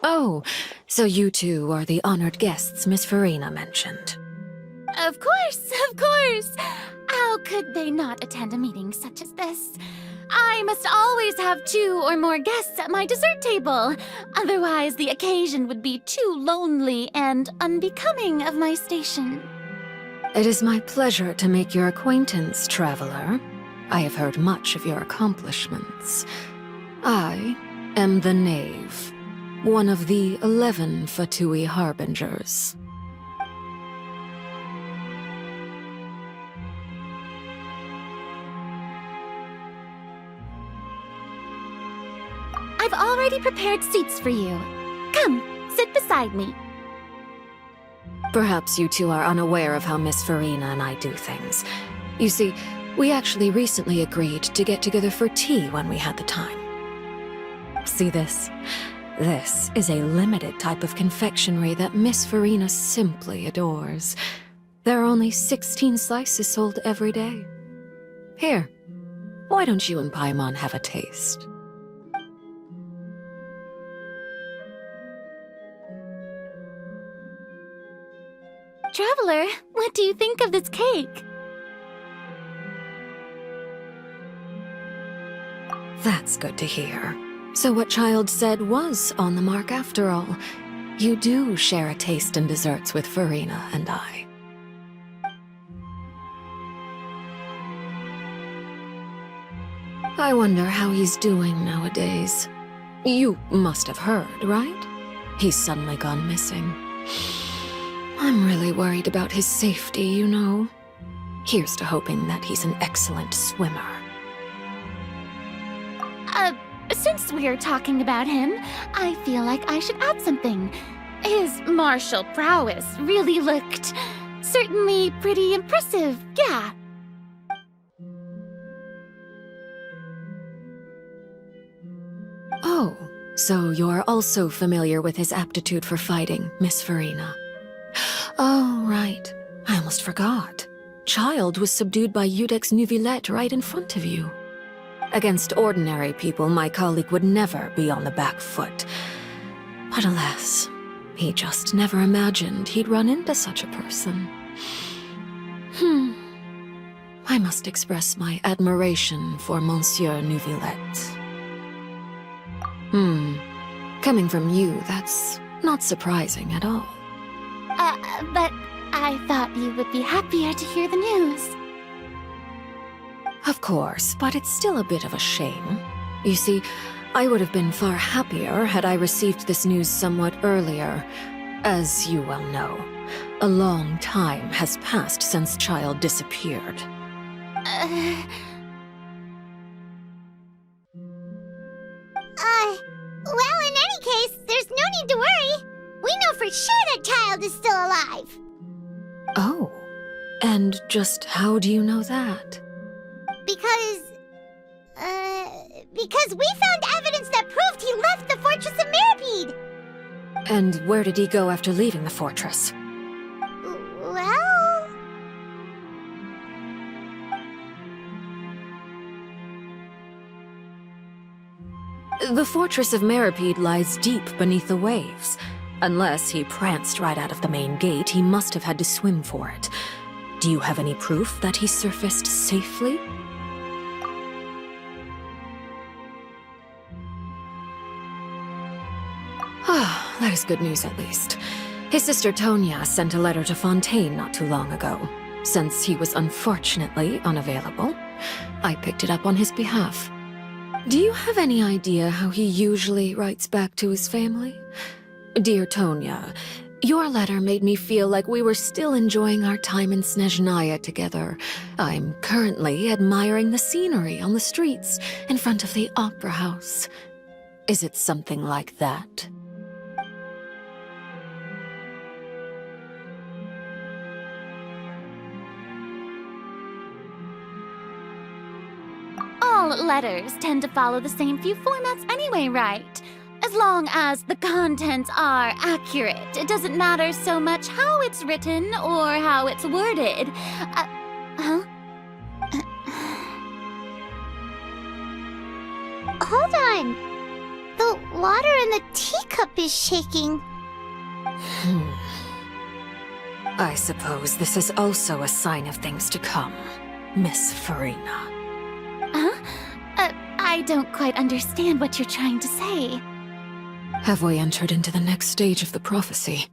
Oh, so you two are the honored guests Miss Furina mentioned. Of course, of course! How could they not attend a meeting such as this? I must always have 2 or more guests at my dessert table. Otherwise, the occasion would be too lonely and unbecoming of my station. It is my pleasure to make your acquaintance, traveler. I have heard much of your accomplishments. I am the Knave, one of the 11 Fatui Harbingers. I've already prepared seats for you. Come, sit beside me. Perhaps you two are unaware of how Miss Furina and I do things. You see, we actually recently agreed to get together for tea when we had the time. See this? This is a limited type of confectionery that Miss Furina simply adores. There are only 16 slices sold every day. Here, why don't you and Paimon have a taste? Traveler, what do you think of this cake? That's good to hear. So what Child said was on the mark after all. You do share a taste in desserts with Furina and I. I wonder how he's doing nowadays. You must have heard, right? He's suddenly gone missing. I'm really worried about his safety, you know. Here's to hoping that he's an excellent swimmer. Since we're talking about him, I feel like I should add something. His martial prowess really looked certainly pretty impressive, yeah. Oh, so you're also familiar with his aptitude for fighting, Miss Furina. Oh, right. I almost forgot. Child was subdued by Udex Nuvillette right in front of you. Against ordinary people, my colleague would never be on the back foot. But alas, he just never imagined he'd run into such a person. I must express my admiration for Monsieur Nuvillette. Coming from you, that's not surprising at all. But I thought you would be happier to hear the news. Of course, but it's still a bit of a shame. You see, I would have been far happier had I received this news somewhat earlier. As you well know, a long time has passed since Child disappeared. Well, in any case, there's no need to worry. We know for sure that Child is still alive. Oh, and just how do you know that? Because we found evidence that proved he left the Fortress of Meripede. And where did he go after leaving the fortress? Well... The Fortress of Meripede lies deep beneath the waves. Unless he pranced right out of the main gate, he must have had to swim for it. Do you have any proof that he surfaced safely? Ah, that is good news at least. His sister Tonya sent a letter to Fontaine not too long ago. Since he was unfortunately unavailable, I picked it up on his behalf. Do you have any idea how he usually writes back to his family? Dear Tonya, your letter made me feel like we were still enjoying our time in Snezhnaya together. I'm currently admiring the scenery on the streets in front of the opera house. Is it something like that? All letters tend to follow the same few formats anyway, right? As long as the contents are accurate, it doesn't matter so much how it's written or how it's worded. Hold on. The water in the teacup is shaking. I suppose this is also a sign of things to come, Miss Furina. I don't quite understand what you're trying to say. Have we entered into the next stage of the prophecy?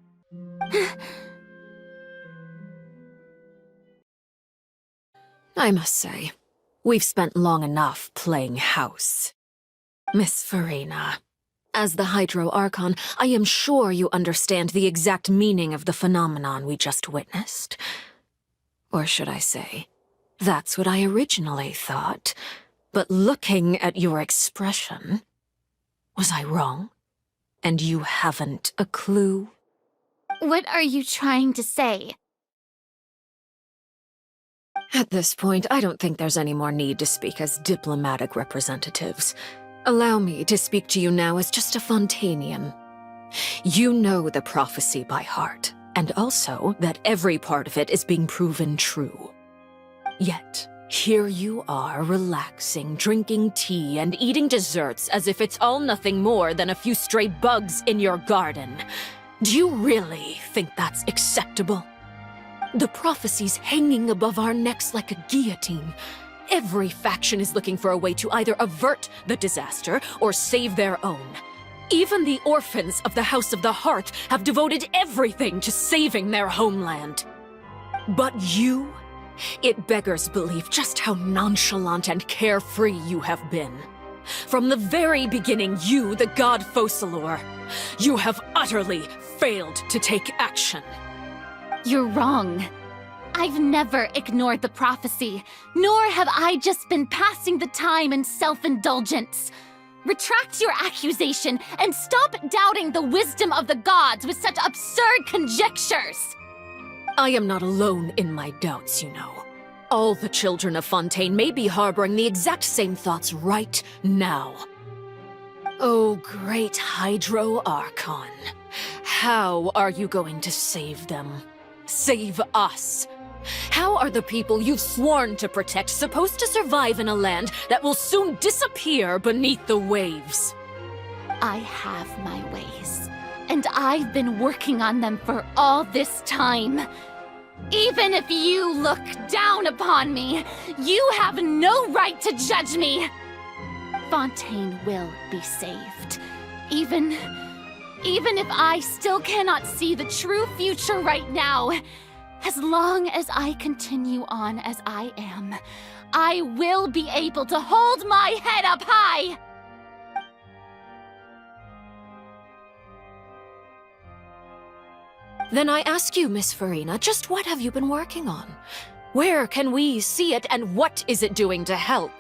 I must say, we've spent long enough playing house. Miss Furina, as the Hydro Archon, I am sure you understand the exact meaning of the phenomenon we just witnessed. Or should I say, that's what I originally thought. But looking at your expression, was I wrong? And you haven't a clue? What are you trying to say? At this point, I don't think there's any more need to speak as diplomatic representatives. Allow me to speak to you now as just a Fontanian. You know the prophecy by heart, and also that every part of it is being proven true. Yet, here you are, relaxing, drinking tea, and eating desserts as if it's all nothing more than a few stray bugs in your garden. Do you really think that's acceptable? The prophecy's hanging above our necks like a guillotine. Every faction is looking for a way to either avert the disaster or save their own. Even the orphans of the House of the Heart have devoted everything to saving their homeland. But you? It beggars belief just how nonchalant and carefree you have been. From the very beginning, you, the god Focalor, you have utterly failed to take action. You're wrong. I've never ignored the prophecy, nor have I just been passing the time in self-indulgence. Retract your accusation and stop doubting the wisdom of the gods with such absurd conjectures! I am not alone in my doubts, you know. All the children of Fontaine may be harboring the exact same thoughts right now. Oh, great Hydro Archon. How are you going to save them? Save us? How are the people you've sworn to protect supposed to survive in a land that will soon disappear beneath the waves? I have my ways, and I've been working on them for all this time. Even if you look down upon me, you have no right to judge me. Fontaine will be saved. Even if I still cannot see the true future right now, as long as I continue on as I am, I will be able to hold my head up high! Then I ask you, Miss Furina, just what have you been working on? Where can we see it, and what is it doing to help?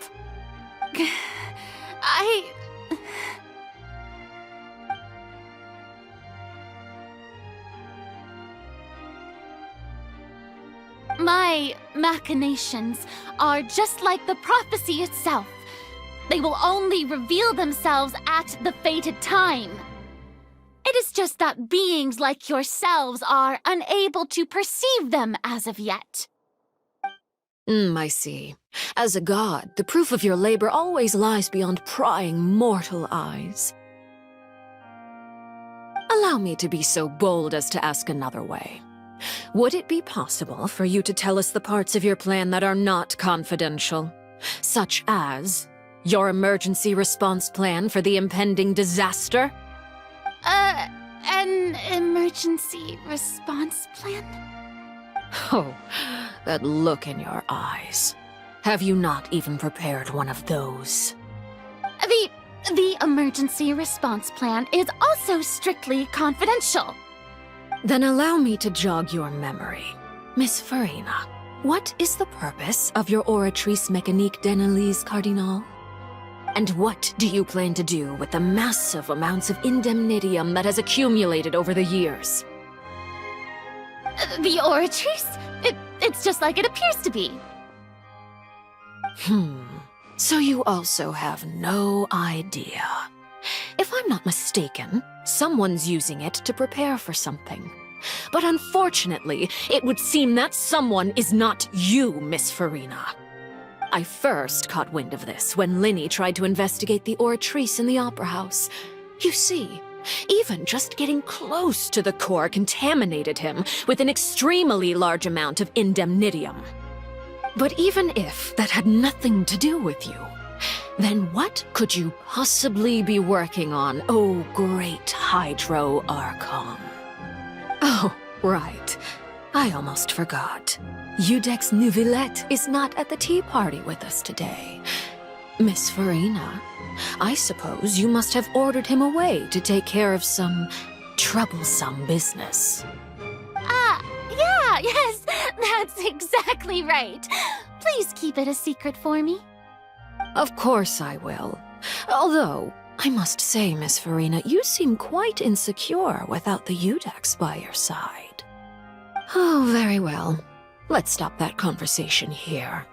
My machinations are just like the prophecy itself. They will only reveal themselves at the fated time. It is just that beings like yourselves are unable to perceive them as of yet. I see. As a god, the proof of your labor always lies beyond prying mortal eyes. Allow me to be so bold as to ask another way. Would it be possible for you to tell us the parts of your plan that are not confidential? Such as your emergency response plan for the impending disaster? An emergency response plan? Oh, that look in your eyes. Have you not even prepared one of those? The emergency response plan is also strictly confidential. Then allow me to jog your memory. Miss Furina, what is the purpose of your oratrice mécanique d'analyse cardinal? And what do you plan to do with the massive amounts of indemnitium that has accumulated over the years? The oratrice? It's just like it appears to be. So you also have no idea. If I'm not mistaken, someone's using it to prepare for something. But unfortunately, it would seem that someone is not you, Miss Furina. I first caught wind of this when Linny tried to investigate the oratrice in the Opera House. You see, Even just getting close to the core contaminated him with an extremely large amount of indemnitium. But even if that had nothing to do with you, then what could you possibly be working on, oh great Hydro Archon? Oh, right. I almost forgot. Udex Neuvillette is not at the tea party with us today. Miss Furina, I suppose you must have ordered him away to take care of some troublesome business. Yes, that's exactly right. Please keep it a secret for me. Of course I will. Although, I must say, Miss Furina, you seem quite insecure without the Udex by your side. Oh, very well. Let's stop that conversation here.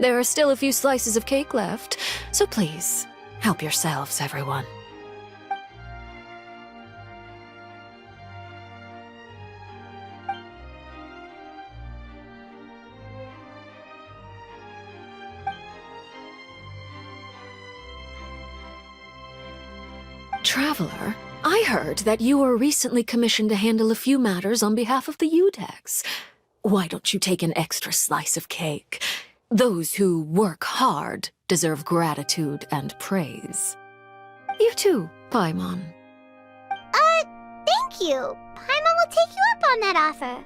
There are still a few slices of cake left, so please, help yourselves, everyone. Traveler, I heard that you were recently commissioned to handle a few matters on behalf of the Udex. Why don't you take an extra slice of cake? Those who work hard deserve gratitude and praise. You too, Paimon. Thank you. Paimon will take you up on that offer.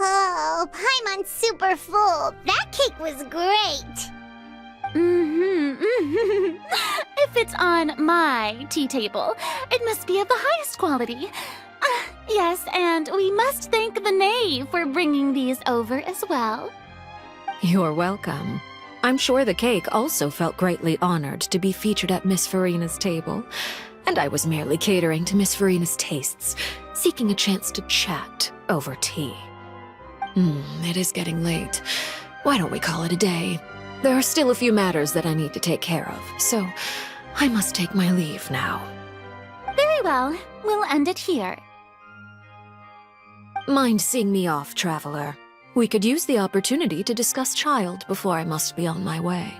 Oh, Paimon's super full. That cake was great. If it's on my tea table, it must be of the highest quality. Yes, and we must thank the Knave for bringing these over as well. You're welcome. I'm sure the cake also felt greatly honored to be featured at Miss Furina's table, and I was merely catering to Miss Furina's tastes, seeking a chance to chat over tea. It is getting late. Why don't we call it a day? There are still a few matters that I need to take care of, so I must take my leave now. Very well, we'll end it here. Mind seeing me off, Traveler? We could use the opportunity to discuss Child before I must be on my way.